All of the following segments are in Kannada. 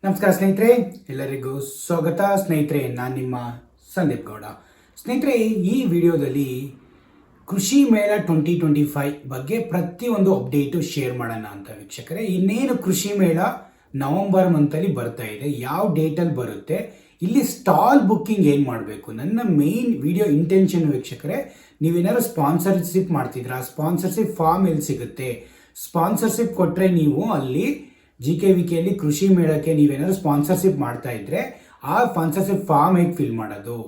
ನಮಸ್ಕಾರ ಸ್ನೇಹಿತರೆ, ಎಲ್ಲರಿಗೂ ಸ್ವಾಗತ. ಸ್ನೇಹಿತರೆ, ನಾನು ನಿಮ್ಮ ಸಂದೀಪ್ ಗೌಡ. ಸ್ನೇಹಿತರೆ, ಈ ವಿಡಿಯೋದಲ್ಲಿ ಕೃಷಿ ಮೇಳ 2025 ಬಗ್ಗೆ ಪ್ರತಿಯೊಂದು ಅಪ್ಡೇಟು ಶೇರ್ ಮಾಡೋಣ ಅಂತ ವೀಕ್ಷಕರೇ. ಇನ್ನೇನು ಕೃಷಿ ಮೇಳ ನವಂಬರ್ ಮಂತಲ್ಲಿ ಬರ್ತಾ ಇದೆ. ಯಾವ ಡೇಟಲ್ಲಿ ಬರುತ್ತೆ, ಇಲ್ಲಿ ಸ್ಟಾಲ್ ಬುಕ್ಕಿಂಗ್ ಏನು ಮಾಡಬೇಕು, ನನ್ನ ಮೇನ್ ವಿಡಿಯೋ ಇಂಟೆನ್ಷನ್ ವೀಕ್ಷಕರೇ. ನೀವೇನಾದ್ರು ಸ್ಪಾನ್ಸರ್ಶಿಪ್ ಮಾಡ್ತಿದ್ರಾ, ಸ್ಪಾನ್ಸರ್ಶಿಪ್ ಫಾರ್ಮ್ ಎಲ್ಲಿ ಸಿಗುತ್ತೆ, ಸ್ಪಾನ್ಸರ್ಶಿಪ್ ಕೊಟ್ಟರೆ ನೀವು ಅಲ್ಲಿ GKVKಯಲ್ಲಿ ಕೃಷಿ ಮೇಳಕ್ಕೆ ನೀವೇನಾದ್ರು ಸ್ಪಾನ್ಸರ್ಶಿಪ್ ಮಾಡ್ತಾ ಇದ್ರೆ ಆ ಸ್ಪಾನ್ಸರ್ಶಿಪ್ ಫಾರ್ಮ್ ಹೇಗೆ ಫಿಲ್ ಮಾಡೋದು,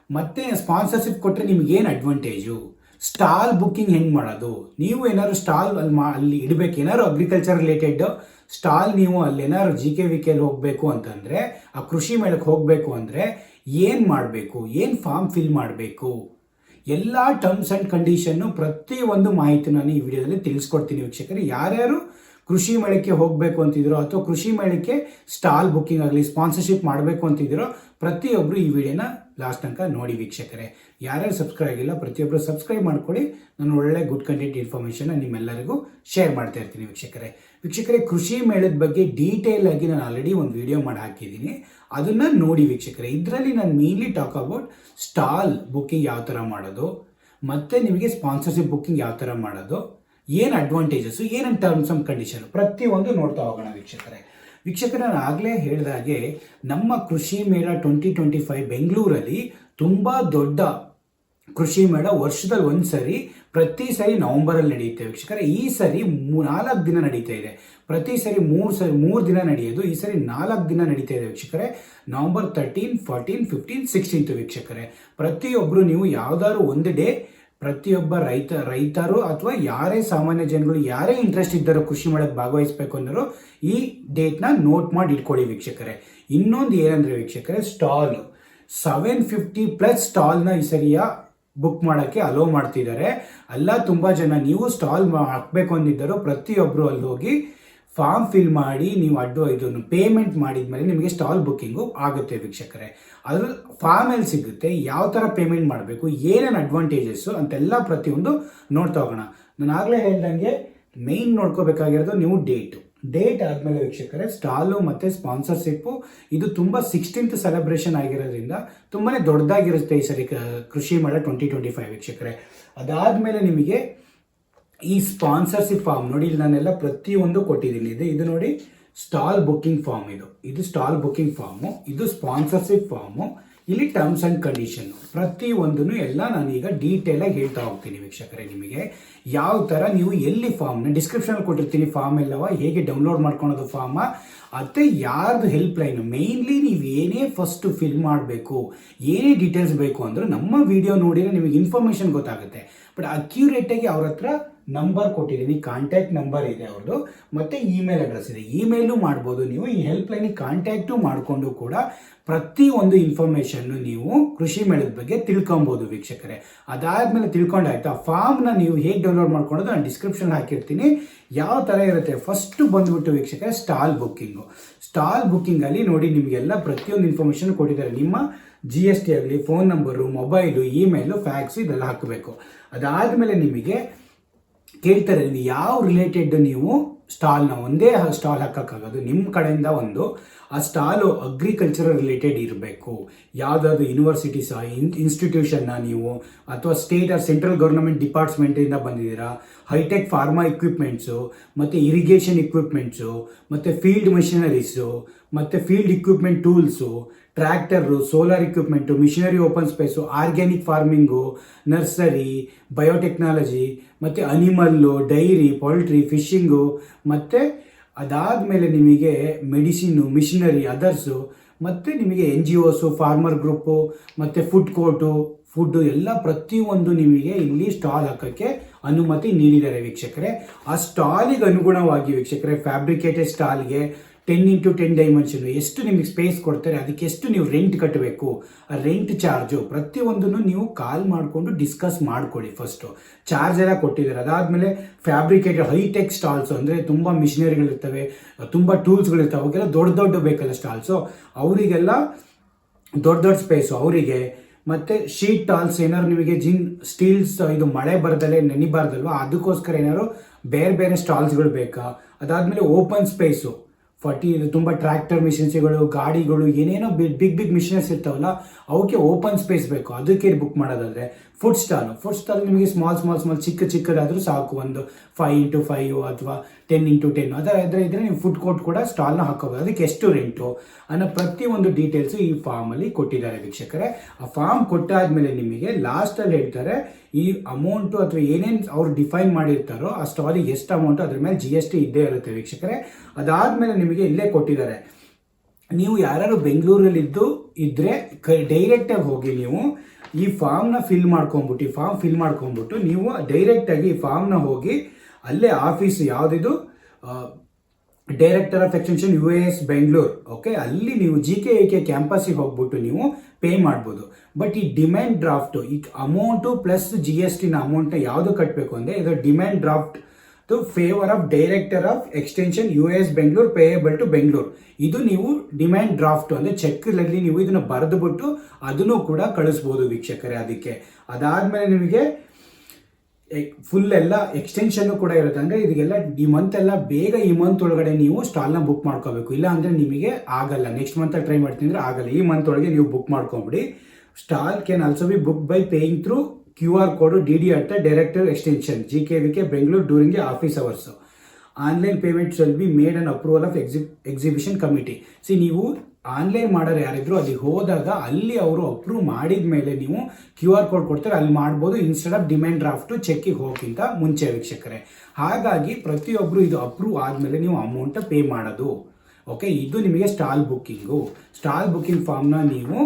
ಮತ್ತೆ ಸ್ಪಾನ್ಸರ್ಶಿಪ್ ಕೊಟ್ಟರೆ ನಿಮ್ಗೇನು ಅಡ್ವಾಂಟೇಜು, ಸ್ಟಾಲ್ ಬುಕ್ಕಿಂಗ್ ಹೆಂಗೆ ಮಾಡೋದು, ನೀವು ಏನಾದ್ರು ಸ್ಟಾಲ್ ಅಲ್ಲಿ ಇಡಬೇಕು, ಏನಾದ್ರು ಅಗ್ರಿಕಲ್ಚರ್ ರಿಲೇಟೆಡ್ ಸ್ಟಾಲ್ ನೀವು ಅಲ್ಲೇನಾದ್ರು GKVKಲ್ಲಿ ಹೋಗಬೇಕು ಅಂತಂದರೆ, ಆ ಕೃಷಿ ಮೇಳಕ್ಕೆ ಹೋಗಬೇಕು ಅಂದರೆ ಏನು ಮಾಡಬೇಕು, ಏನು ಫಾರ್ಮ್ ಫಿಲ್ ಮಾಡಬೇಕು, ಎಲ್ಲ ಟರ್ಮ್ಸ್ ಆ್ಯಂಡ್ ಕಂಡೀಷನ್ನು ಪ್ರತಿಯೊಂದು ಮಾಹಿತಿ ನಾನು ಈ ವಿಡಿಯೋದಲ್ಲಿ ತಿಳಿಸ್ಕೊಡ್ತೀನಿ ವೀಕ್ಷಕರೇ. ಯಾರ್ಯಾರು ಕೃಷಿ ಮೇಳಕ್ಕೆ ಹೋಗಬೇಕು ಅಂತಿದ್ರು ಅಥವಾ ಕೃಷಿ ಮೇಳಕ್ಕೆ ಸ್ಟಾಲ್ ಬುಕ್ಕಿಂಗ್ ಆಗಲಿ ಸ್ಪಾನ್ಸರ್ಶಿಪ್ ಮಾಡಬೇಕು ಅಂತಿದ್ರು, ಪ್ರತಿಯೊಬ್ಬರು ಈ ವಿಡಿಯೋನ ಲಾಸ್ಟ್ ತನಕ ನೋಡಿ ವೀಕ್ಷಕರೇ. ಯಾರ್ಯಾರು ಸಬ್ಸ್ಕ್ರೈಬ್ ಆಗಿಲ್ಲ ಪ್ರತಿಯೊಬ್ಬರು ಸಬ್ಸ್ಕ್ರೈಬ್ ಮಾಡ್ಕೊಳ್ಳಿ. ನಾನು ಒಳ್ಳೆ ಗುಡ್ ಕಂಟೆಂಟ್ ಇನ್ಫಾರ್ಮೇಷನ್ನ ನಿಮ್ಮೆಲ್ಲರಿಗೂ ಶೇರ್ ಮಾಡ್ತಾ ಇರ್ತೀನಿ ವೀಕ್ಷಕರೇ. ಕೃಷಿ ಮೇಳದ ಬಗ್ಗೆ ಡೀಟೇಲ್ ಆಗಿ ನಾನು ಆಲ್ರೆಡಿ ಒಂದು ವಿಡಿಯೋ ಮಾಡಿ ಹಾಕಿದ್ದೀನಿ, ಅದನ್ನು ನೋಡಿ ವೀಕ್ಷಕರೇ. ಇದರಲ್ಲಿ ನಾನು mainly talk about stall booking ಯಾವ ಥರ ಮಾಡೋದು, ಮತ್ತು ನಿಮಗೆ ಸ್ಪಾನ್ಸರ್ಶಿಪ್ ಬುಕ್ಕಿಂಗ್ ಯಾವ ಥರ ಮಾಡೋದು, ಏನು ಅಡ್ವಾಂಟೇಜಸ್ಸು, ಏನೇನು ಟರ್ಮ್ಸ್ ಆ್ಯಂಡ್ ಕಂಡೀಷನ್ ಪ್ರತಿಯೊಂದು ನೋಡ್ತಾ ಹೋಗೋಣ ವೀಕ್ಷಕರೇ. ನಾನು ಆಗಲೇ ಹೇಳಿದಾಗೆ ನಮ್ಮ ಕೃಷಿ ಮೇಳ 2025 ಬೆಂಗಳೂರಲ್ಲಿ ತುಂಬ ದೊಡ್ಡ ಕೃಷಿ ಮೇಳ, ವರ್ಷದಲ್ಲಿ ಒಂದು ಸರಿ, ಪ್ರತಿ ಸರಿ ನವಂಬರಲ್ಲಿ ನಡೆಯುತ್ತೆ ವೀಕ್ಷಕರೇ. ಈ ಸರಿ 4 ದಿನ ನಡೀತಾ ಇದೆ. ಪ್ರತಿ ಸರಿ 3 ದಿನ ನಡೆಯೋದು, ಈ ಸರಿ 4 ದಿನ ನಡೀತಾ ಇದೆ ವೀಕ್ಷಕರೇ. ನವಂಬರ್ 13, 14, 15, 16 ವೀಕ್ಷಕರೇ. ಪ್ರತಿಯೊಬ್ಬರು ನೀವು ಯಾವ್ದಾದ್ರು ಒಂದು ಡೇ, ಪ್ರತಿಯೊಬ್ಬ ರೈತರು ಅಥವಾ ಯಾರೇ ಸಾಮಾನ್ಯ ಜನಗಳು ಯಾರೇ ಇಂಟ್ರೆಸ್ಟ್ ಇದ್ದಾರೋ ಕೃಷಿ ಮೇಳಕ್ಕೆ ಭಾಗವಹಿಸಬೇಕು ಅನ್ನೋರು ಈ ಡೇಟ್ನ ನೋಟ್ ಮಾಡಿ ಇಟ್ಕೊಳ್ಳಿ ವೀಕ್ಷಕರೇ. ಇನ್ನೊಂದು ಏನಂದರೆ ವೀಕ್ಷಕರೇ, ಸ್ಟಾಲ್ 750+ ಸ್ಟಾಲ್ನ ಈ ಸರಿಯ ಬುಕ್ ಮಾಡೋಕ್ಕೆ ಅಲೋ ಮಾಡ್ತಿದ್ದಾರೆ. ಅಲ್ಲ, ತುಂಬ ಜನ ನೀವು ಸ್ಟಾಲ್ ಹಾಕಬೇಕು ಅಂದಿದ್ದರು, ಪ್ರತಿಯೊಬ್ಬರು ಅಲ್ಲಿ ಹೋಗಿ ಫಾರ್ಮ್ ಫಿಲ್ ಮಾಡಿ ನೀವು ಇದನ್ನು ಪೇಮೆಂಟ್ ಮಾಡಿದ ಮೇಲೆ ನಿಮಗೆ ಸ್ಟಾಲ್ ಬುಕ್ಕಿಂಗು ಆಗುತ್ತೆ ವೀಕ್ಷಕರೇ. ಅದ್ರ ಫಾರ್ಮ್ ಎಲ್ಲಿ ಸಿಗುತ್ತೆ, ಯಾವ ಥರ ಪೇಮೆಂಟ್ ಮಾಡಬೇಕು, ಏನೇನು ಅಡ್ವಾಂಟೇಜಸ್ಸು ಅಂತೆಲ್ಲ ಪ್ರತಿಯೊಂದು ನೋಡ್ತಾ ಹೋಗೋಣ. ನಾನು ಆಗಲೇ ಹೇಳ್ದಂಗೆ ಮೇಯ್ನ್ ನೋಡ್ಕೋಬೇಕಾಗಿರೋದು ನೀವು ಡೇಟ್ ಆದಮೇಲೆ ವೀಕ್ಷಕರೇ ಸ್ಟಾಲು ಮತ್ತು ಸ್ಪಾನ್ಸರ್ಶಿಪ್ಪು ಇದು ತುಂಬ 16th ಸೆಲೆಬ್ರೇಷನ್ ಆಗಿರೋದ್ರಿಂದ ತುಂಬಾ ದೊಡ್ಡದಾಗಿರುತ್ತೆ ಈ ಸರಿ ಕೃಷಿ ಮೇಳ 2025 ವೀಕ್ಷಕರೇ. ಅದಾದಮೇಲೆ ನಿಮಗೆ ಈ ಸ್ಪಾನ್ಸರ್ಶಿಪ್ ಫಾರ್ಮ್ ನೋಡಿ, ಇಲ್ಲಿ ನಾನೆಲ್ಲ ಪ್ರತಿಯೊಂದು ಕೊಟ್ಟಿದ್ದೀನಿ. ಇದು ನೋಡಿ ಸ್ಟಾಲ್ ಬುಕ್ಕಿಂಗ್ ಫಾರ್ಮ್, ಇದು ಸ್ಟಾಲ್ ಬುಕ್ಕಿಂಗ್ ಫಾರ್ಮು, ಇದು ಸ್ಪಾನ್ಸರ್ಶಿಪ್ ಫಾರ್ಮು, ಇಲ್ಲಿ ಟರ್ಮ್ಸ್ ಆ್ಯಂಡ್ ಕಂಡೀಷನ್ನು ಪ್ರತಿಯೊಂದನ್ನು ಎಲ್ಲ ನಾನೀಗ ಡೀಟೇಲಾಗಿ ಹೇಳ್ತಾ ಹೋಗ್ತೀನಿ ವೀಕ್ಷಕರೇ. ನಿಮಗೆ ಯಾವ ಥರ ನೀವು ಎಲ್ಲಿ ಫಾರ್ಮ್ನ ಡಿಸ್ಕ್ರಿಪ್ಷನಲ್ಲಿ ಕೊಟ್ಟಿರ್ತೀನಿ, ಫಾರ್ಮ್ ಎಲ್ಲವ ಹೇಗೆ ಡೌನ್ಲೋಡ್ ಮಾಡ್ಕೊಳೋದು ಫಾರ್ಮ, ಮತ್ತು ಯಾರ್ದು ಹೆಲ್ಪ್ ಲೈನು, ಮೇಯ್ನ್ಲಿ ನೀವು ಏನೇ ಫಸ್ಟು ಫಿಲ್ ಮಾಡಬೇಕು, ಏನೇ ಡೀಟೇಲ್ಸ್ ಬೇಕು ಅಂದರೂ ನಮ್ಮ ವಿಡಿಯೋ ನೋಡಿದರೆ ನಿಮಗೆ ಇನ್ಫಾರ್ಮೇಷನ್ ಗೊತ್ತಾಗುತ್ತೆ. ಬಟ್ ಅಕ್ಯುರೇಟಾಗಿ ಅವ್ರ ಹತ್ರ ನಂಬರ್ ಕೊಟ್ಟಿದ್ದೀನಿ, ಕಾಂಟ್ಯಾಕ್ಟ್ ನಂಬರ್ ಇದೆ ಅವ್ರದ್ದು, ಮತ್ತು ಇಮೇಲ್ ಅಡ್ರೆಸ್ ಇದೆ, ಇಮೇಲು ಮಾಡ್ಬೋದು ನೀವು. ಈ ಹೆಲ್ಪ್ ಲೈನಿಗೆ ಕಾಂಟ್ಯಾಕ್ಟು ಮಾಡಿಕೊಂಡು ಕೂಡ ಪ್ರತಿಯೊಂದು ಇನ್ಫಾರ್ಮೇಷನ್ನು ನೀವು ಕೃಷಿ ಮೇಳದ ಬಗ್ಗೆ ತಿಳ್ಕೊಬೋದು ವೀಕ್ಷಕರೇ. ಅದಾದಮೇಲೆ ತಿಳ್ಕೊಂಡಾಯ್ತು, ಆ ಫಾರ್ಮ್ನ ನೀವು ಹೇಗೆ ಡೌನ್ಲೋಡ್ ಮಾಡ್ಕೊಳ್ಳೋದು ನಾನು ಡಿಸ್ಕ್ರಿಪ್ಷನ್ ಹಾಕಿರ್ತೀನಿ. ಯಾವ ಥರ ಇರುತ್ತೆ, ಫಸ್ಟು ಬಂದುಬಿಟ್ಟು ವೀಕ್ಷಕರೇ ಸ್ಟಾಲ್ ಬುಕ್ಕಿಂಗಲ್ಲಿ ನೋಡಿ ನಿಮಗೆಲ್ಲ ಪ್ರತಿಯೊಂದು ಇನ್ಫಾರ್ಮೇಷನ್ ಕೊಟ್ಟಿದ್ದಾರೆ. ನಿಮ್ಮ GST ಆಗಲಿ, phone number, mobile, email, fax ಇದೆಲ್ಲ ಹಾಕಬೇಕು. ಅದಾದಮೇಲೆ ನಿಮಗೆ ಕೇಳ್ತಾರೆ ನೀವು ಯಾವ ರಿಲೇಟೆಡ್ ನೀವು ಸ್ಟಾಲ್ನ ಒಂದೇ ಸ್ಟಾಲ್ ಹಾಕೋಕ್ಕಾಗೋದು, ನಿಮ್ಮ ಕಡೆಯಿಂದ ಆ ಸ್ಟಾಲು ಅಗ್ರಿಕಲ್ಚರಲ್ ರಿಲೇಟೆಡ್ ಇರಬೇಕು. ಯಾವುದಾದ್ರು ಯೂನಿವರ್ಸಿಟೀಸ್ ಇನ್ಸ್ಟಿಟ್ಯೂಷನ್ನ ನೀವು ಅಥವಾ ಸ್ಟೇಟ್ ಆರ್ ಸೆಂಟ್ರಲ್ ಗೌರ್ಮೆಂಟ್ ಡಿಪಾರ್ಟ್ಮೆಂಟಿಂದ ಬಂದಿದ್ದೀರಾ, ಹೈಟೆಕ್ ಫಾರ್ಮಾ ಇಕ್ವಿಪ್ಮೆಂಟ್ಸು, ಮತ್ತು ಇರಿಗೇಷನ್ ಇಕ್ವಿಪ್ಮೆಂಟ್ಸು, ಮತ್ತು ಫೀಲ್ಡ್ ಮೆಷಿನರೀಸು, ಮತ್ತು field equipment tools, tractor, solar equipment, machinery open space, organic farming, nursery, biotechnology, ಮತ್ತು ಅನಿಮಲ್ಲು, ಡೈರಿ, ಪೋಲ್ಟ್ರಿ, ಫಿಶಿಂಗು, ಮತ್ತು ಅದಾದಮೇಲೆ ನಿಮಗೆ ಮೆಡಿಸಿನ್ನು, ಮಿಷನರಿ, ಅದರ್ಸು, ಮತ್ತು ನಿಮಗೆ NGOಸು, ಫಾರ್ಮರ್ ಗ್ರೂಪು, ಮತ್ತು ಫುಡ್ಡು ಎಲ್ಲ ಪ್ರತಿಯೊಂದು ನಿಮಗೆ ಇಲ್ಲಿ ಸ್ಟಾಲ್ ಹಾಕೋಕ್ಕೆ ಅನುಮತಿ ನೀಡಿದ್ದಾರೆ ವೀಕ್ಷಕರೇ. ಆ ಸ್ಟಾಲಿಗೆ ಅನುಗುಣವಾಗಿ ವೀಕ್ಷಕರೇ ಫ್ಯಾಬ್ರಿಕೇಟೆಡ್ ಸ್ಟಾಲ್ಗೆ 10x10 ಡೈಮೆನ್ಷನ್ ಎಷ್ಟು ನಿಮಗೆ ಸ್ಪೇಸ್ ಕೊಡ್ತಾರೆ, ಅದಕ್ಕೆ ಎಷ್ಟು ನೀವು ರೆಂಟ್ ಕಟ್ಟಬೇಕು, ಆ ರೆಂಟ್ ಚಾರ್ಜು ಪ್ರತಿಯೊಂದನ್ನು ನೀವು ಕಾಲ್ ಮಾಡಿಕೊಂಡು ಡಿಸ್ಕಸ್ ಮಾಡ್ಕೊಳ್ಳಿ. ಫಸ್ಟು ಚಾರ್ಜ್ ಎಲ್ಲ ಕೊಟ್ಟಿದ್ದಾರೆ. ಅದಾದಮೇಲೆ ಫ್ಯಾಬ್ರಿಕೇಟೆಡ್ ಹೈಟೆಕ್ ಸ್ಟಾಲ್ಸು ಅಂದರೆ ತುಂಬ ಮಿಷನರಿಗಳಿರ್ತವೆ, ತುಂಬ ಟೂಲ್ಸ್ಗಳಿರ್ತವೆ, ಅವಾಗೆಲ್ಲ ದೊಡ್ಡ ಬೇಕಲ್ಲ ಸ್ಟಾಲ್ಸು, ಅವರಿಗೆಲ್ಲ ದೊಡ್ಡ ಸ್ಪೇಸು ಅವರಿಗೆ. ಮತ್ತು ಶೀಟ್ ಟಾಲ್ಸ್ ಏನಾದ್ರು ನಿಮಗೆ ಸ್ಟೀಲ್ಸ್ ಇದು ಮಳೆ ಬರದಲ್ಲೇ ನೆನಿಬಾರ್ದಲ್ವ, ಅದಕ್ಕೋಸ್ಕರ ಏನಾದ್ರು ಬೇರೆ ಸ್ಟಾಲ್ಸ್ಗಳು ಬೇಕಾ. ಅದಾದಮೇಲೆ ಓಪನ್ ಸ್ಪೇಸು ತುಂಬ ಟ್ರ್ಯಾಕ್ಟರ್ ಮಿಷನ್ಸ್ಗಳು, ಗಾಡಿಗಳು, ಏನೇನೋ ಬಿಗ್ ಮಿಷನರ್ಸ್ ಇರ್ತಾವಲ್ಲ, ಅವಕ್ಕೆ ಓಪನ್ ಸ್ಪೇಸ್ ಬೇಕು. ಅದಕ್ಕೆ ಬುಕ್ ಮಾಡೋದಾದರೆ ಫುಡ್ ಸ್ಟಾಲ್ ನಿಮಗೆ ಸ್ಮಾಲ್ ಚಿಕ್ಕದಾದರೂ ಸಾಕು. ಒಂದು 5x5 ಅಥವಾ 10x10 ಅದರ ಇದ್ರೆ ನೀವು ಫುಡ್ ಕೋರ್ಟ್ ಕೂಡ ಸ್ಟಾಲ್ನ ಹಾಕೋಬೋದು. ಅದಕ್ಕೆ ಎಷ್ಟು ರೆಂಟು ಅನ್ನೋ ಪ್ರತಿಯೊಂದು ಡೀಟೇಲ್ಸು ಈ ಫಾರ್ಮಲ್ಲಿ ಕೊಟ್ಟಿದ್ದಾರೆ ವೀಕ್ಷಕರೇ. ಆ ಫಾರ್ಮ್ ಕೊಟ್ಟಾದ್ಮೇಲೆ ನಿಮಗೆ ಲಾಸ್ಟಲ್ಲಿ ಹೇಳ್ತಾರೆ ಈ ಅಮೌಂಟು ಅಥವಾ ಏನೇನು ಅವ್ರು ಡಿಫೈನ್ ಮಾಡಿರ್ತಾರೋ ಆ ಸ್ಟಾಲಿಗೆ ಎಷ್ಟು ಅಮೌಂಟು, ಅದ್ರ ಮೇಲೆ GST ಇದ್ದೇ ಇರುತ್ತೆ ವೀಕ್ಷಕರೇ. ಅದಾದಮೇಲೆ ನಿಮಗೆ ಇಲ್ಲೇ ಕೊಟ್ಟಿದ್ದಾರೆ, ನೀವು ಯಾರು ಬೆಂಗಳೂರಲ್ಲಿದ್ದು ಇದ್ದರೆ ಡೈರೆಕ್ಟಾಗಿ ಹೋಗಿ ನೀವು ಈ ಫಾರ್ಮ್ನ ಫಿಲ್ ಮಾಡ್ಕೊಂಬಿಟ್ಟು ನೀವು ಡೈರೆಕ್ಟಾಗಿ ಈ ಫಾರ್ಮ್ನ ಹೋಗಿ ಅಲ್ಲೇ ಆಫೀಸ್ ಯಾವುದಿದು director of extension US Bengaluru, okay, ಅಲ್ಲಿ ನೀವು GKVK ಕ್ಯಾಂಪಸ್ಸಿಗೆ ಹೋಗ್ಬಿಟ್ಟು ನೀವು ಪೇ ಮಾಡ್ಬೋದು. ಬಟ್ ಈ ಡಿಮ್ಯಾಂಡ್ ಡ್ರಾಫ್ಟು ಈ ಅಮೌಂಟು ಪ್ಲಸ್ GSTನ ಅಮೌಂಟ್ನ ಯಾವುದು ಕಟ್ಟಬೇಕು ಅಂದರೆ ಇದು demand draft to favour of director of extension US Bengaluru payable to Bengaluru. ಇದು ನೀವು ಡಿಮ್ಯಾಂಡ್ ಡ್ರಾಫ್ಟ್ ಅಂದರೆ ಚೆಕ್ನಲ್ಲಿ ನೀವು ಇದನ್ನು ಬರೆದುಬಿಟ್ಟು ಅದನ್ನು ಕೂಡ ಕಳಿಸ್ಬೋದು ವೀಕ್ಷಕರೇ. ಅದಕ್ಕೆ ಅದಾದಮೇಲೆ ನಿಮಗೆ ಫುಲ್ ಎಲ್ಲ ಎಕ್ಸ್ಟೆನ್ಷನ್ನು ಕೂಡ ಇರುತ್ತೆ. ಅಂದರೆ ಇದಕ್ಕೆಲ್ಲ ಈ ಮಂತ್ ಎಲ್ಲ ಬೇಗ ಈ ಮಂತ್ ಒಳಗಡೆ ನೀವು ಸ್ಟಾಲ್ನ ಬುಕ್ ಮಾಡ್ಕೋಬೇಕು. ಇಲ್ಲ ಅಂದರೆ ನಿಮಗೆ ಆಗಲ್ಲ. ನೆಕ್ಸ್ಟ್ ಮಂತಲ್ಲಿ ಟ್ರೈ ಮಾಡ್ತೀನಿ ಅಂದರೆ ಆಗಲ್ಲ. ಈ ಮಂತ್ ಒಳಗೆ ನೀವು ಬುಕ್ ಮಾಡ್ಕೊಂಬಿಡಿ. Stall can also be book by paying through QR code DD at the Director Extension GKVK Bengaluru during the office hours. Online payment shall be made on approval of exhibition committee. ನೀವು ಆನ್ಲೈನ್ ಮಾಡೋರು ಯಾರಿದ್ರು ಅಲ್ಲಿಗೆ ಹೋದಾಗ ಅಲ್ಲಿ ಅವರು ಅಪ್ರೂವ್ ಮಾಡಿದ ಮೇಲೆ ನೀವು QR ಕೋಡ್ ಕೊಡ್ತಾರೆ, ಅಲ್ಲಿ ಮಾಡ್ಬೋದು ಇನ್ಸ್ಟೆಡ್ ಆಫ್ ಡಿಮ್ಯಾಂಡ್ ಡ್ರಾಫ್ಟು ಚೆಕ್ಕಿಗೆ ಹೋಗೋಕ್ಕಿಂತ ಮುಂಚೆ ವೀಕ್ಷಕರೇ. ಹಾಗಾಗಿ ಪ್ರತಿಯೊಬ್ಬರು ಇದು ಅಪ್ರೂವ್ ಆದಮೇಲೆ ನೀವು ಅಮೌಂಟ್ ಪೇ ಮಾಡೋದು. ಓಕೆ, ಇದು ನಿಮಗೆ ಸ್ಟಾಲ್ ಬುಕ್ಕಿಂಗ್ ಫಾರ್ಮ್ನ ನೀವು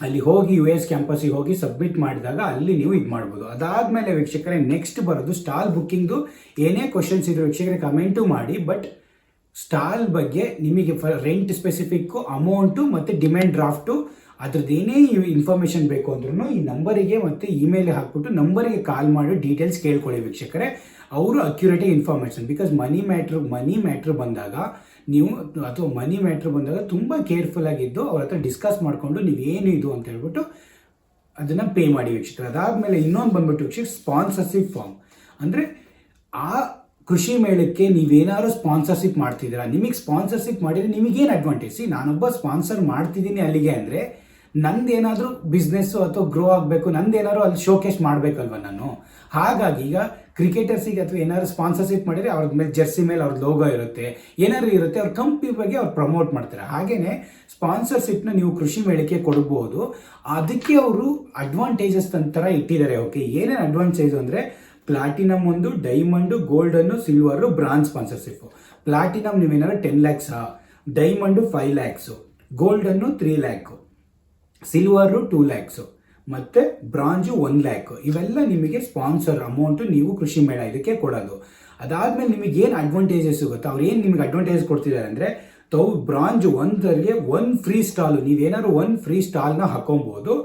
ಅಲ್ಲಿ ಹೋಗಿ US ಕ್ಯಾಂಪಸ್ಸಿಗೆ ಹೋಗಿ ಸಬ್ಮಿಟ್ ಮಾಡಿದಾಗ ಅಲ್ಲಿ ನೀವು ಇದು ಮಾಡ್ಬೋದು. ಅದಾದಮೇಲೆ ವೀಕ್ಷಕರೇ ನೆಕ್ಸ್ಟ್ ಬರೋದು ಸ್ಟಾಲ್ ಬುಕ್ಕಿಂಗ್ದು. ಏನೇ ಕ್ವಶನ್ಸ್ ಇದ್ರು ವೀಕ್ಷಕರೇ ಕಮೆಂಟು ಮಾಡಿ. ಬಟ್ ಸ್ಟಾಲ್ ಬಗ್ಗೆ ನಿಮಗೆ ರೆಂಟ್ ಸ್ಪೆಸಿಫಿಕ್ಕು, ಅಮೌಂಟು ಮತ್ತು ಡಿಮ್ಯಾಂಡ್ ಡ್ರಾಫ್ಟು ಅದ್ರದ್ದು ಏನೇ ಇನ್ಫಾರ್ಮೇಷನ್ ಬೇಕು ಅಂದ್ರೂ ಈ ನಂಬರಿಗೆ ಮತ್ತು ಇಮೇಲ್ ಹಾಕ್ಬಿಟ್ಟು ನಂಬರಿಗೆ ಕಾಲ್ ಮಾಡಿ ಡೀಟೇಲ್ಸ್ ಕೇಳ್ಕೊಳ್ಳಿ ವೀಕ್ಷಕರೇ. ಅವರು ಅಕ್ಯುರೇಟಾಗಿ ಇನ್ಫಾರ್ಮೇಷನ್, ಬಿಕಾಸ್ ಮನಿ ಮ್ಯಾಟ್ರ್ ಬಂದಾಗ ನೀವು ಅಥವಾ ಮನಿ ಮ್ಯಾಟ್ರ್ ಬಂದಾಗ ತುಂಬ ಕೇರ್ಫುಲ್ ಆಗಿದ್ದು ಅವ್ರ ಹತ್ರ ಡಿಸ್ಕಸ್ ಮಾಡಿಕೊಂಡು ನೀವೇನು ಇದು ಅಂತ ಹೇಳ್ಬಿಟ್ಟು ಅದನ್ನು ಪೇ ಮಾಡಿ ವೀಕ್ಷಕರು. ಅದಾದಮೇಲೆ ಇನ್ನೊಂದು ಬಂದ್ಬಿಟ್ಟು ವೀಕ್ಷಕ ಸ್ಪಾನ್ಸರ್ಶಿಪ್ ಫಾರ್ಮ್. ಅಂದರೆ ಆ ಕೃಷಿ ಮೇಳಕ್ಕೆ ನೀವೇನಾದ್ರು ಸ್ಪಾನ್ಸರ್ಶಿಪ್ ಮಾಡ್ತಿದ್ದೀರಾ, ನಿಮಗೆ ಸ್ಪಾನ್ಸರ್ಶಿಪ್ ಮಾಡಿದರೆ ನಿಮಗೇನು ಅಡ್ವಾಂಟೇಜ್? ನಾನೊಬ್ಬ ಸ್ಪಾನ್ಸರ್ ಮಾಡ್ತಿದ್ದೀನಿ ಅಲ್ಲಿಗೆ ಅಂದರೆ ನಂದೇನಾದರೂ ಬಿಸ್ನೆಸ್ಸು ಅಥವಾ ಗ್ರೋ ಆಗಬೇಕು, ನಂದೇನಾದ್ರು ಅಲ್ಲಿ ಶೋಕೇಸ್ ಮಾಡಬೇಕಲ್ವ ನಾನು. ಹಾಗಾಗಿ ಈಗ ಕ್ರಿಕೆಟರ್ಸಿಗೆ ಅಥವಾ ಏನಾದ್ರು ಸ್ಪಾನ್ಸರ್ಶಿಪ್ ಮಾಡಿದರೆ ಅವ್ರ ಮೇಲೆ ಜರ್ಸಿ ಮೇಲೆ ಅವ್ರ ಲೋಗೋ ಇರುತ್ತೆ, ಏನಾದ್ರು ಇರುತ್ತೆ, ಅವ್ರ ಕಂಪ್ನಿ ಬಗ್ಗೆ ಅವ್ರು ಪ್ರಮೋಟ್ ಮಾಡ್ತಾರೆ. ಹಾಗೆಯೇ ಸ್ಪಾನ್ಸರ್ಶಿಪ್ನ ನೀವು ಕೃಷಿ ಮೇಳಕ್ಕೆ ಕೊಡ್ಬೋದು. ಅದಕ್ಕೆ ಅವರು ಅಡ್ವಾಂಟೇಜಸ್ ಥರ ಇಟ್ಟಿದ್ದಾರೆ. ಓಕೆ, ಏನೇನು ಅಡ್ವಾಂಟೇಜ್ ಅಂದರೆ platinum 1, diamond, golden, silver, bronze sponsorship. Platinum ನೀವೇನಾದ್ರು 10 lakhs, diamond 5 lakhs, golden 3 lakh, silver 2 lakhs ಮತ್ತು ಬ್ರಾಂಜು 1 lakh. ಇವೆಲ್ಲ ನಿಮಗೆ ಸ್ಪಾನ್ಸರ್ ಅಮೌಂಟು ನೀವು ಕೃಷಿ ಮೇಳ ಇದಕ್ಕೆ ಕೊಡೋದು. ಅದಾದಮೇಲೆ ನಿಮಗೆ ಏನು ಅಡ್ವಾಂಟೇಜಸ್ ಸಿಗುತ್ತೆ, ಅವ್ರು ಏನು ನಿಮಗೆ ಅಡ್ವಾಂಟೇಜಸ್ ಕೊಡ್ತಿದ್ದಾರೆ ಅಂದರೆ ಬ್ರಾಂಜ್ 1ಗೆ 1 ಫ್ರೀ ಸ್ಟಾಲು, ನೀವೇನಾದ್ರು 1 ಫ್ರೀ ಸ್ಟಾಲ್ನ ಹಾಕೊಬೋದು.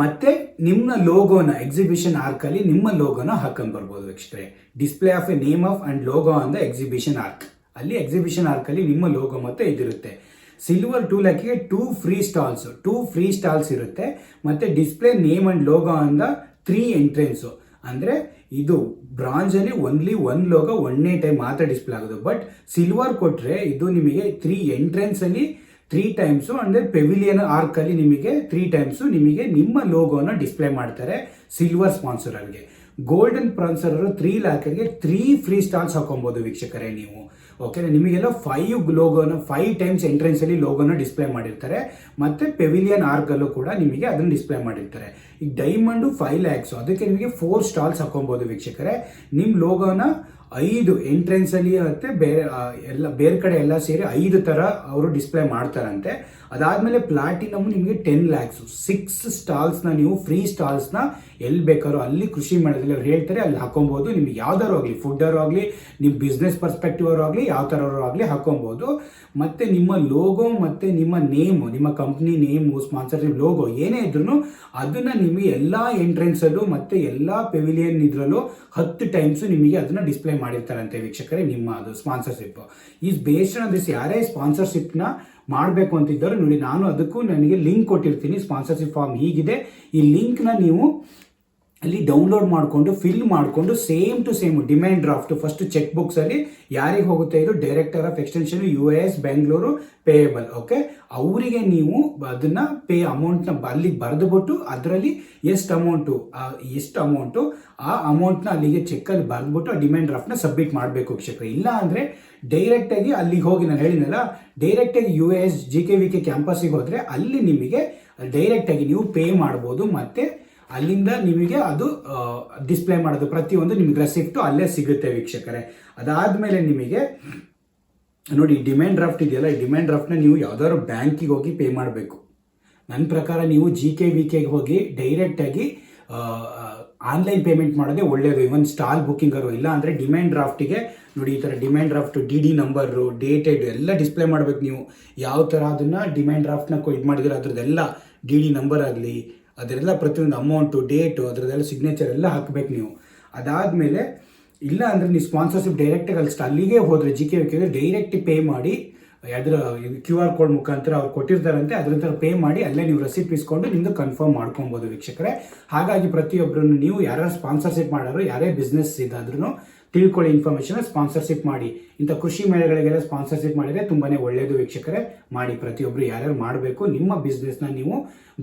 ಮತ್ತು ನಿಮ್ಮ ಲೋಗೋನ ಎಕ್ಸಿಬಿಷನ್ ಆರ್ಕಲ್ಲಿ ನಿಮ್ಮ ಲೋಗೋನ ಹಾಕೊಂಡ್ಬರ್ಬೋದು ವೀಕ್ಷಕರೇ. Display of A name of and logo on the exhibition arc. ಅಲ್ಲಿ ಎಕ್ಸಿಬಿಷನ್ ಆರ್ಕಲ್ಲಿ ನಿಮ್ಮ ಲೋಗೋ ಮತ್ತು ಇದಿರುತ್ತೆ. ಸಿಲ್ವರ್ 2 lakhಗೆ 2 ಫ್ರೀ ಸ್ಟಾಲ್ಸ್ ಇರುತ್ತೆ. ಮತ್ತು display name and logo on the 3 entrance. ಅಂದರೆ ಇದು ಬ್ರಾಂಜಲ್ಲಿ ಓನ್ಲಿ 1 ಲೋಗೋ 1ನೇ ಟೈಮ್ ಮಾತ್ರ ಡಿಸ್ಪ್ಲೇ ಆಗೋದು. ಬಟ್ ಸಿಲ್ವರ್ ಕೊಟ್ಟರೆ ಇದು ನಿಮಗೆ 3 ಎಂಟ್ರೆನ್ಸಲ್ಲಿ 3 times, ಅಂದರೆ ಪೆವಿಲಿಯನ್ ಆರ್ಕಲ್ಲಿ ನಿಮಗೆ 3 times ನಿಮಗೆ ನಿಮ್ಮ ಲೋಗೋನ ಡಿಸ್ಪ್ಲೇ ಮಾಡ್ತಾರೆ ಸಿಲ್ವರ್ ಸ್ಪಾನ್ಸರ್ಗೆ. ಗೋಲ್ಡನ್ ಸ್ಪಾನ್ಸರರು 3 lakhಗೆ 3 ಫ್ರೀ ಸ್ಟಾಲ್ಸ್ ಹಾಕೊಬೋದು ವೀಕ್ಷಕರೇ ನೀವು. ಓಕೆ, ನಿಮಗೆಲ್ಲ 5 times ಎಂಟ್ರೆನ್ಸಲ್ಲಿ ಲೋಗೋನ ಡಿಸ್ಪ್ಲೇ ಮಾಡಿರ್ತಾರೆ. ಮತ್ತು ಪೆವಿಲಿಯನ್ ಆರ್ಕಲ್ಲೂ ಕೂಡ ನಿಮಗೆ ಅದನ್ನು ಡಿಸ್ಪ್ಲೇ ಮಾಡಿರ್ತಾರೆ. ಈಗ ಡೈಮಂಡು 5 lakhs, ಅದಕ್ಕೆ ನಿಮಗೆ 4 ಸ್ಟಾಲ್ಸ್ ಹಾಕೊಬೋದು ವೀಕ್ಷಕರೇ. ನಿಮ್ಮ ಲೋಗೋನ 5 ಎಂಟ್ರೆನ್ಸಲ್ಲಿ ಮತ್ತು ಬೇರೆ ಕಡೆ ಎಲ್ಲ ಸೇರಿ 5 ಥರ ಅವರು ಡಿಸ್ಪ್ಲೇ ಮಾಡ್ತಾರಂತೆ. ಅದಾದಮೇಲೆ ಪ್ಲಾಟಿನಮ್ ನಿಮಗೆ 10 lakhs, 6 ಸ್ಟಾಲ್ಸ್ನ ನೀವು ಫ್ರೀ ಸ್ಟಾಲ್ಸ್ನ ಎಲ್ಲಿ ಬೇಕಾದ್ರೂ ಅಲ್ಲಿ ಕೃಷಿ ಮೇಳದಲ್ಲಿ ಅವ್ರು ಹೇಳ್ತಾರೆ ಅಲ್ಲಿ ಹಾಕೊಬೋದು. ನಿಮ್ಗೆ ಯಾವ್ದಾರು ಆಗಲಿ, ಫುಡ್ಡರು ಆಗಲಿ, ನಿಮ್ಮ ಬಿಸ್ನೆಸ್ ಪರ್ಸ್ಪೆಕ್ಟಿವ್ ಅವರು ಆಗಲಿ, ಯಾವ ಥರವರು ಆಗಲಿ ಹಾಕೊಬೋದು. ಮತ್ತು ನಿಮ್ಮ ಲೋಗೋ ಮತ್ತು ನಿಮ್ಮ ನೇಮು, ನಿಮ್ಮ ಕಂಪ್ನಿ ನೇಮು, ಸ್ಪಾನ್ಸರ್ಶಿಪ್ ಲೋಗೋ ಏನೇ ಇದ್ರೂ ಅದನ್ನು ನಿಮಗೆ ಎಲ್ಲ ಎಂಟ್ರೆನ್ಸಲ್ಲೂ ಮತ್ತು ಎಲ್ಲ ಪೆವಿಲಿಯನ್ ಇದರಲ್ಲೂ 10 times ನಿಮಗೆ ಅದನ್ನು ಡಿಸ್ಪ್ಲೇ ಮಾಡಿರ್ತಾರಂತೆ ವೀಕ್ಷಕರೇ. ನಿಮ್ಮ ಅದು sponsorship is based on this. ಯಾರೇ ಸ್ಪಾನ್ಸರ್ಶಿಪ್ನ ಮಾಡಬೇಕು ಅಂತಿದ್ದರು ನೋಡಿ, ನಾನು ಅದಕ್ಕೂ ನನಗೆ ಲಿಂಕ್ ಕೊಟ್ಟಿರ್ತೀನಿ. ಸ್ಪಾನ್ಸರ್ಶಿಪ್ ಫಾರ್ಮ್ ಹೀಗಿದೆ, ಈ ಲಿಂಕ್ನ ನೀವು ಅಲ್ಲಿ ಡೌನ್ಲೋಡ್ ಮಾಡಿಕೊಂಡು ಫಿಲ್ ಮಾಡಿಕೊಂಡು same to same demand draft first cheque ಬುಕ್ಸಲ್ಲಿ ಯಾರಿಗೆ ಹೋಗುತ್ತೆ ಇದು director of extension US Bengaluru payable. Okay, ಅವರಿಗೆ ನೀವು ಅದನ್ನು ಅಮೌಂಟ್ನ ಅಲ್ಲಿಗೆ ಬರೆದುಬಿಟ್ಟು ಅದರಲ್ಲಿ ಎಷ್ಟು ಅಮೌಂಟು ಆ ಅಮೌಂಟ್ನ ಅಲ್ಲಿಗೆ ಚೆಕ್ಕಲ್ಲಿ ಬರೆದ್ಬಿಟ್ಟು ಆ ಡಿಮ್ಯಾಂಡ್ ಡ್ರಾಫ್ಟ್ನ ಸಬ್ಮಿಟ್ ಮಾಡಬೇಕು ವೀಕ್ಷಕರೇ. ಇಲ್ಲ ಅಂದರೆ ಡೈರೆಕ್ಟಾಗಿ ಅಲ್ಲಿಗೆ ಹೋಗಿ ನಾನು ಹೇಳಿದ್ನಲ್ಲ, ಡೈರೆಕ್ಟಾಗಿ US GKVK ಕ್ಯಾಂಪಸ್ಸಿಗೆ ಹೋದರೆ ಅಲ್ಲಿ ನಿಮಗೆ ಡೈರೆಕ್ಟಾಗಿ ನೀವು ಪೇ ಮಾಡ್ಬೋದು ಮತ್ತು ಅಲ್ಲಿಂದ ನಿಮಗೆ ಅದು ಡಿಸ್ಪ್ಲೇ ಮಾಡೋದು ಪ್ರತಿಯೊಂದು ನಿಮಗೆ ರೆಸಿಪ್ಟು ಅಲ್ಲೇ ಸಿಗುತ್ತೆ ವೀಕ್ಷಕರೇ. ಅದಾದಮೇಲೆ ನಿಮಗೆ ನೋಡಿ ಡಿಮ್ಯಾಂಡ್ ಡ್ರಾಫ್ಟ್ ಇದೆಯಲ್ಲ, ಈ ಡಿಮ್ಯಾಂಡ್ ಡ್ರಾಫ್ಟ್ನ ನೀವು ಯಾವ್ದಾದ್ರು ಬ್ಯಾಂಕಿಗೆ ಹೋಗಿ ಪೇ ಮಾಡಬೇಕು. ನನ್ನ ಪ್ರಕಾರ ನೀವು GKVKಗೆ ಹೋಗಿ ಡೈರೆಕ್ಟಾಗಿ ಆನ್ಲೈನ್ ಪೇಮೆಂಟ್ ಮಾಡೋದೇ ಒಳ್ಳೆಯದು. ಇವನ್ ಸ್ಟಾಲ್ ಬುಕ್ಕಿಂಗರು ಇಲ್ಲ ಅಂದರೆ ಡಿಮ್ಯಾಂಡ್ ಡ್ರಾಫ್ಟಿಗೆ ನೋಡಿ ಈ ಥರ demand draft DD number dated ಎಲ್ಲ ಡಿಸ್ಪ್ಲೇ ಮಾಡಬೇಕು. ನೀವು ಯಾವ ಥರ ಅದನ್ನು ಡಿಮ್ಯಾಂಡ್ ಡ್ರಾಫ್ಟ್ನ ಇದು ಮಾಡಿದ್ರೆ ಅದ್ರದ್ದೆಲ್ಲ DD ನಂಬರ್ ಆಗಲಿ ಅದರೆಲ್ಲ ಪ್ರತಿಯೊಂದು ಅಮೌಂಟು ಡೇಟು ಅದರದ್ದೆಲ್ಲ ಸಿಗ್ನೇಚರ್ ಎಲ್ಲ ಹಾಕಬೇಕು ನೀವು. ಅದಾದಮೇಲೆ ಇಲ್ಲ ಅಂದರೆ ನೀವು ಸ್ಪಾನ್ಸರ್ಶಿಪ್ ಡೈರೆಕ್ಟಾಗಿ ಅಲ್ಲಿಗೆ ಹೋದರೆ GKVKಗೆ ಡೈರೆಕ್ಟ್ ಪೇ ಮಾಡಿ ಅದರ QR ಕೋಡ್ ಮುಖಾಂತರ ಅವ್ರು ಕೊಟ್ಟಿರ್ತಾರಂತೆ ಅದರ ಪೇ ಮಾಡಿ ಅಲ್ಲೇ ನೀವು ರೆಸಿಪ್ಟ್ ಇಸ್ಕೊಂಡು ನಿಮ್ಮದು ಕನ್ಫರ್ಮ್ ಮಾಡ್ಕೊಬೋದು ವೀಕ್ಷಕರೇ. ಹಾಗಾಗಿ ಪ್ರತಿಯೊಬ್ಬರು ನೀವು ಯಾರು ಸ್ಪಾನ್ಸರ್ಶಿಪ್ ಮಾಡೋರು ಯಾರೇ ಬಿಸ್ನೆಸ್ ಇದಾದ್ರೂ ತಿಳ್ಕೊಳ್ಳಿ ಇನ್ಫಾರ್ಮೇಷನ್, ಸ್ಪಾನ್ಸರ್ಶಿಪ್ ಮಾಡಿ. ಇಂಥ ಕೃಷಿ ಮೇಳಗಳಿಗೆಲ್ಲ ಸ್ಪಾನ್ಸರ್ಶಿಪ್ ಮಾಡಿದರೆ ತುಂಬಾ ಒಳ್ಳೆಯದು ವೀಕ್ಷಕರೇ. ಮಾಡಿ ಪ್ರತಿಯೊಬ್ಬರು ಯಾರ್ಯಾರು ಮಾಡಬೇಕು, ನಿಮ್ಮ ಬಿಸ್ನೆಸ್ನ ನೀವು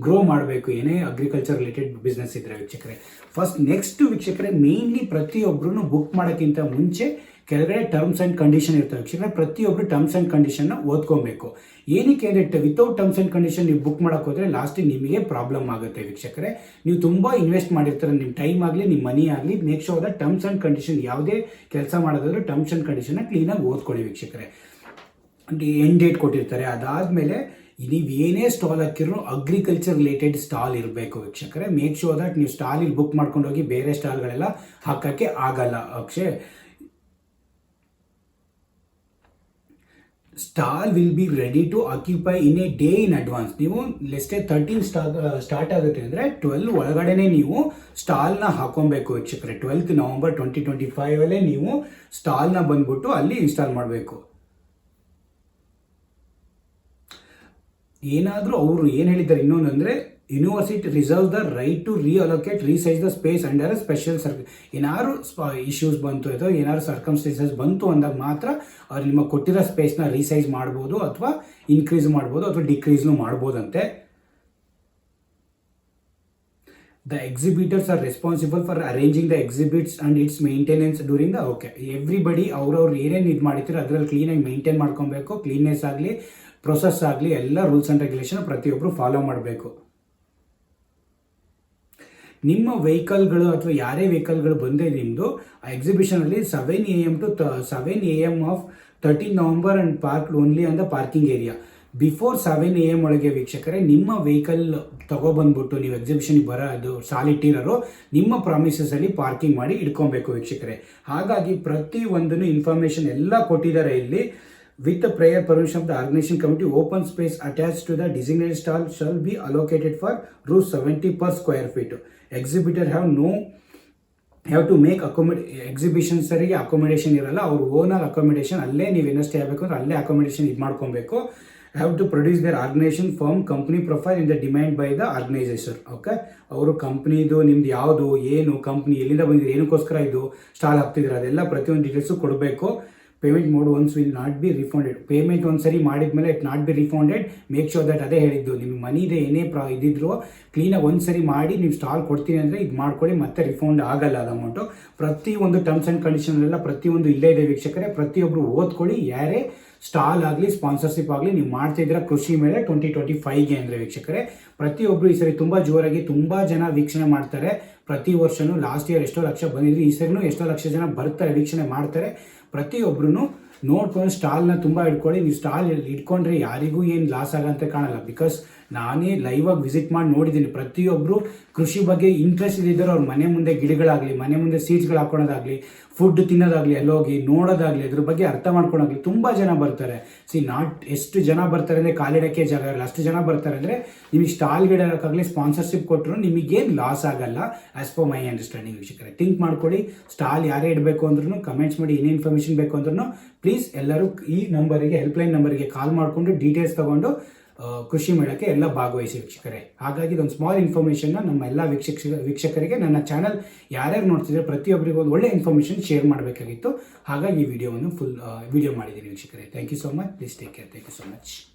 ಗ್ರೋ ಮಾಡಬೇಕು, ಏನೇ ಅಗ್ರಿಕಲ್ಚರ್ ರಿಲೇಟೆಡ್ ಬಿಸ್ನೆಸ್ ಇದ್ದರೆ ವೀಕ್ಷಕರೇ. ಫಸ್ಟ್ ನೆಕ್ಸ್ಟ್ ವೀಕ್ಷಕರೇ, ಮೇನ್ಲಿ ಪ್ರತಿಯೊಬ್ಬರೂ ಬುಕ್ ಮಾಡೋಕ್ಕಿಂತ ಮುಂಚೆ ಕೆಳಗಡೆ ಟರ್ಮ್ಸ್ ಆ್ಯಂಡ್ ಕಂಡೀಷನ್ ಇರ್ತವೆ ವೀಕ್ಷಕರೇ. ಪ್ರತಿಯೊಬ್ಬರು ಟರ್ಮ್ಸ್ ಆ್ಯಂಡ್ ಕಂಡೀಷನ್ನ ಓದ್ಕೊಬೇಕು. ಏನಕ್ಕೆ ಅಂದರೆ ವಿತೌಟ್ ಟರ್ಮ್ಸ್ ಆ್ಯಂಡ್ ಕಂಡೀಷನ್ ನೀವು ಬುಕ್ ಮಾಡೋಕೆ ಹೋದರೆ ಲಾಸ್ಟಿಗೆ ನಿಮಗೆ ಪ್ರಾಬ್ಲಮ್ ಆಗುತ್ತೆ ವೀಕ್ಷಕರೇ. ನೀವು ತುಂಬ ಇನ್ವೆಸ್ಟ್ ಮಾಡಿರ್ತಾರೆ, ನಿಮ್ಮ ಟೈಮ್ ಆಗಲಿ ನಿಮ್ಮ ಮನಿ ಆಗಲಿ. Make sure that terms and condition ಯಾವುದೇ ಕೆಲಸ ಮಾಡೋದಾದ್ರೂ ಟರ್ಮ್ಸ್ ಆ್ಯಂಡ್ ಕಂಡೀಷನ್ನ ಕ್ಲೀನಾಗಿ ಓದ್ಕೊಳ್ಳಿ ವೀಕ್ಷಕರೇ. ಎಂಡ್ ಡೇಟ್ ಕೊಟ್ಟಿರ್ತಾರೆ. ಅದಾದಮೇಲೆ ನೀವು ಏನೇ ಸ್ಟಾಲ್ ಹಾಕಿರೋ ಅಗ್ರಿಕಲ್ಚರ್ ರಿಲೇಟೆಡ್ ಸ್ಟಾಲ್ ಇರಬೇಕು ವೀಕ್ಷಕರೇ. ಮೇಕ್ ಶೋರ್ ದಟ್ ನೀವು ಸ್ಟಾಲಿಗೆ ಬುಕ್ ಮಾಡ್ಕೊಂಡು ಹೋಗಿ ಬೇರೆ ಸ್ಟಾಲ್ಗಳೆಲ್ಲ ಹಾಕೋಕ್ಕೆ ಆಗಲ್ಲ. ಅಕ್ಷಯ್ stall will be ready to occupy in a day in advance. ನೀವು ಲೆಸ್ಟೇ 13 ಸ್ಟಾರ್ಟ್ ಆಗುತ್ತೆ ಅಂದರೆ 12 ಒಳಗಡೆನೇ ನೀವು ಸ್ಟಾಲ್ನ ಹಾಕೊಬೇಕು ವೀಕ್ಷಕರೇ. 12 ನವಂಬರ್ 2025 ನೀವು ಸ್ಟಾಲ್ನ ಬಂದ್ಬಿಟ್ಟು ಅಲ್ಲಿ ಇನ್ಸ್ಟಾಲ್ ಮಾಡಬೇಕು. ಏನಾದರೂ ಅವರು ಏನು ಹೇಳಿದ್ದಾರೆ ಇನ್ನೊಂದು ಅಂದರೆ university reserve the right to reallocate resize the space under special ಏನಾದ್ರು ಇಶ್ಯೂಸ್ ಬಂತು ಅಥವಾ ಏನಾದ್ರು ಸರ್ಕಮ್ಸ್ಟೆನ್ಸಸ್ ಬಂತು ಅಂದಾಗ ಮಾತ್ರ ಅವ್ರು ನಿಮ್ಮ ಕೊಟ್ಟಿರೋ ಸ್ಪೇಸ್ನ ರೀಸೈಜ್ ಮಾಡ್ಬೋದು ಅಥವಾ ಇನ್ಕ್ರೀಸ್ ಮಾಡ್ಬೋದು ಅಥವಾ ಡಿಕ್ರೀಸ್ನು ಮಾಡ್ಬೋದಂತೆ. The exhibitors are responsible for arranging the exhibits and its maintenance during the everybody ಅವ್ರವ್ರು ಏನೇನು ಇದು ಮಾಡಿರ್ತಾರೆ ಅದರಲ್ಲಿ ಕ್ಲೀನಾಗಿ ಮೇಂಟೈನ್ ಮಾಡ್ಕೊಬೇಕು. ಕ್ಲೀನ್ನೆಸ್ ಆಗಲಿ ಪ್ರೊಸೆಸ್ ಆಗಲಿ ಎಲ್ಲ ರೂಲ್ಸ್ ಆ್ಯಂಡ್ ರೆಗ್ಯುಲೇಷನ್ ಪ್ರತಿಯೊಬ್ಬರು ಫಾಲೋ ಮಾಡಬೇಕು. ನಿಮ್ಮ ವೆಹಿಕಲ್ಗಳು ಅಥವಾ ಯಾರೇ ವೆಹಿಕಲ್ಗಳು ಬಂದರೆ ನಿಮ್ಮದು ಆ ಎಕ್ಸಿಬಿಷನಲ್ಲಿ 7 AM to 7 AM of 13 November and parked only on the parking area. Before 7 AM ಒಳಗೆ ವೀಕ್ಷಕರೇ ನಿಮ್ಮ ವೆಹಿಕಲ್ ತೊಗೊಬಂದ್ಬಿಟ್ಟು ನೀವು ಎಕ್ಸಿಬಿಷನ್ಗೆ ಬರೋದು ಸಾಲಿಟ್ಟಿರೋರು ನಿಮ್ಮ ಪ್ರಾಮಿಸಸಲ್ಲಿ ಪಾರ್ಕಿಂಗ್ ಮಾಡಿ ಇಟ್ಕೊಬೇಕು ವೀಕ್ಷಕರೇ. ಹಾಗಾಗಿ ಪ್ರತಿಯೊಂದನ್ನು ಇನ್ಫಾರ್ಮೇಷನ್ ಎಲ್ಲ ಕೊಟ್ಟಿದ್ದಾರೆ ಇಲ್ಲಿ. With the prior permission of the organization committee, open space attached to the designated stall shall be allocated for ₹70 per square feet. Exhibitor have to make exhibition ಸರಿಗೆ ಅಕೊಮಿಡೇಷನ್ ಇರಲ್ಲ, ಅವ್ರ ಓನಾಗಿ ಅಕೊಮಿಡೇಷನ್ ಅಲ್ಲೇ ನೀವು ಇನ್ನಷ್ಟೇ ಆಗಬೇಕು ಅಂದ್ರೆ ಅಲ್ಲೇ ಅಕೊಮಿಡೇಷನ್ ಇದು ಮಾಡ್ಕೊಬೇಕು. Have to produce their organisation form company profile in the demand by the organisation. Okay, ಅವರು ಕಂಪ್ನಿದು ನಿಮ್ದು ಯಾವುದು ಏನು ಕಂಪ್ನಿ ಎಲ್ಲಿಂದ ಬಂದಿದೆ ಏನಕ್ಕೋಸ್ಕರ ಇದು ಸ್ಟಾಲ್ ಹಾಕ್ತಿದ್ರೆ ಅದೆಲ್ಲ ಪ್ರತಿಯೊಂದು ಡೀಟೇಲ್ಸು ಕೊಡಬೇಕು. Payment mode once will not be refunded. Payment ಒಂದು ಸರಿ ಮಾಡಿದ್ಮೇಲೆ it not be refunded. Make sure that ಅದೇ ಹೇಳಿದ್ದು ನಿಮ್ಮ ಮನಿದೆ ಏನೇ ಇದ್ದಿದ್ರು ಕ್ಲೀನಾಗಿ ಒಂದು ಸರಿ ಮಾಡಿ ನೀವು ಸ್ಟಾಲ್ ಕೊಡ್ತೀನಿ ಅಂದರೆ ಇದು ಮಾಡ್ಕೊಳ್ಳಿ, ಮತ್ತೆ ರಿಫಂಡ್ ಆಗಲ್ಲ ಅದು ಅಮೌಂಟು. ಪ್ರತಿಯೊಂದು ಟರ್ಮ್ಸ್ ಆ್ಯಂಡ್ ಕಂಡೀಷನ್ನೆಲ್ಲ ಪ್ರತಿಯೊಂದು ಇಲ್ಲೇ ಇದೆ ವೀಕ್ಷಕರೇ. ಪ್ರತಿಯೊಬ್ಬರು ಓದ್ಕೊಳ್ಳಿ. ಯಾರೇ ಸ್ಟಾಲ್ ಆಗಲಿ ಸ್ಪಾನ್ಸರ್ಶಿಪ್ ಆಗಲಿ ನೀವು ಮಾಡ್ತಾಯಿದ್ದೀರಾ ಕೃಷಿ ಮೇಲೆ 2025ಗೆ ಅಂದರೆ ವೀಕ್ಷಕರೇ ಪ್ರತಿಯೊಬ್ಬರು ಈ ಸರಿ ತುಂಬ ಜೋರಾಗಿ ತುಂಬ ಜನ ವೀಕ್ಷಣೆ ಮಾಡ್ತಾರೆ. ಪ್ರತಿ ವರ್ಷವೂ ಲಾಸ್ಟ್ ಇಯರ್ ಎಷ್ಟೋ ಲಕ್ಷ ಬಂದಿದ್ರು, ಈ ಸರಿನೂ ಎಷ್ಟೋ ಲಕ್ಷ ಜನ ಬರ್ತಾರೆ ವೀಕ್ಷಣೆ ಮಾಡ್ತಾರೆ. ಪ್ರತಿಯೊಬ್ಬರೂ ನೋಡ್ಕೊಂಡು ಸ್ಟಾಲ್ನ ತುಂಬ ಇಟ್ಕೊಳ್ಳಿ. ನೀವು ಸ್ಟಾಲ್ ಇಟ್ಕೊಂಡ್ರೆ ಯಾರಿಗೂ ಏನು ಲಾಸ್ ಆಗಂತ ಕಾಣಲ್ಲ. ಬಿಕಾಸ್ ನಾನೇ ಲೈವಾಗಿ ವಿಸಿಟ್ ಮಾಡಿ ನೋಡಿದ್ದೀನಿ. ಪ್ರತಿಯೊಬ್ಬರು ಕೃಷಿ ಬಗ್ಗೆ ಇಂಟ್ರೆಸ್ಟ್ ಇದ್ದಿದ್ದರು ಅವ್ರ ಮನೆ ಮುಂದೆ ಗಿಡಗಳಾಗಲಿ ಮನೆ ಮುಂದೆ ಸೀಡ್ಸ್ಗಳು ಹಾಕೊಳ್ಳೋದಾಗಲಿ ಫುಡ್ ತಿನ್ನೋದಾಗಲಿ ಎಲ್ಲೋಗಿ ನೋಡೋದಾಗಲಿ ಅದ್ರ ಬಗ್ಗೆ ಅರ್ಥ ಮಾಡ್ಕೊಳೋದಾಗಲಿ ತುಂಬ ಜನ ಬರ್ತಾರೆ. ಎಷ್ಟು ಜನ ಬರ್ತಾರೆ ಅಂದರೆ ಕಾಲಿಡೋಕ್ಕೆ ಜಾಗ ಇರಲ್ಲ, ಅಷ್ಟು ಜನ ಬರ್ತಾರೆ. ಅಂದರೆ ನಿಮಗೆ ಸ್ಟಾಲ್ ಗಿಡಕ್ಕಾಗಲಿ ಸ್ಪಾನ್ಸರ್ಶಿಪ್ ಕೊಟ್ಟರು ನಿಮಗೇನು ಲಾಸ್ ಆಗಲ್ಲ ಆ್ಯಸ್ ಪರ್ ಮೈ ಅಂಡರ್ಸ್ಟ್ಯಾಂಡಿಂಗ್ ವೀಕ್ಷಕರೇ. ಥಿಂಕ್ ಮಾಡ್ಕೊಳ್ಳಿ. ಸ್ಟಾಲ್ ಯಾರೇ ಇಡಬೇಕು ಅಂದ್ರೂ ಕಮೆಂಟ್ಸ್ ಮಾಡಿ. ಏನೇ ಇನ್ಫಾರ್ಮೇಷನ್ ಬೇಕು ಅಂದ್ರೂ ಪ್ಲೀಸ್ ಎಲ್ಲರೂ ಈ ನಂಬರಿಗೆ ಹೆಲ್ಪ್ಲೈನ್ ನಂಬರಿಗೆ ಕಾಲ್ ಮಾಡಿಕೊಂಡು ಡೀಟೇಲ್ಸ್ ತೊಗೊಂಡು ಕೃಷಿ ಮೇಳಕ್ಕೆ ಎಲ್ಲ ಭಾಗವಹಿಸಿ ವೀಕ್ಷಕರೇ. ಹಾಗಾಗಿ ಇದೊಂದು ಸ್ಮಾಲ್ ಇನ್ಫಾರ್ಮೇಷನ್ನ ನಮ್ಮ ಎಲ್ಲ ವೀಕ್ಷಕರಿಗೆ ನನ್ನ ಚಾನಲ್ ಯಾರ್ಯಾರು ನೋಡ್ತಿದ್ರೆ ಪ್ರತಿಯೊಬ್ಬರಿಗೂ ಒಂದು ಒಳ್ಳೆ ಇನ್ಫಾರ್ಮೇಷನ್ ಶೇರ್ ಮಾಡಬೇಕಾಗಿತ್ತು. ಹಾಗಾಗಿ ಈ ವಿಡಿಯೋವನ್ನು ಫುಲ್ ವಿಡಿಯೋ ಮಾಡಿದ್ದೀನಿ ವೀಕ್ಷಕರೇ. Thank you so much. Please take care. Thank you so much.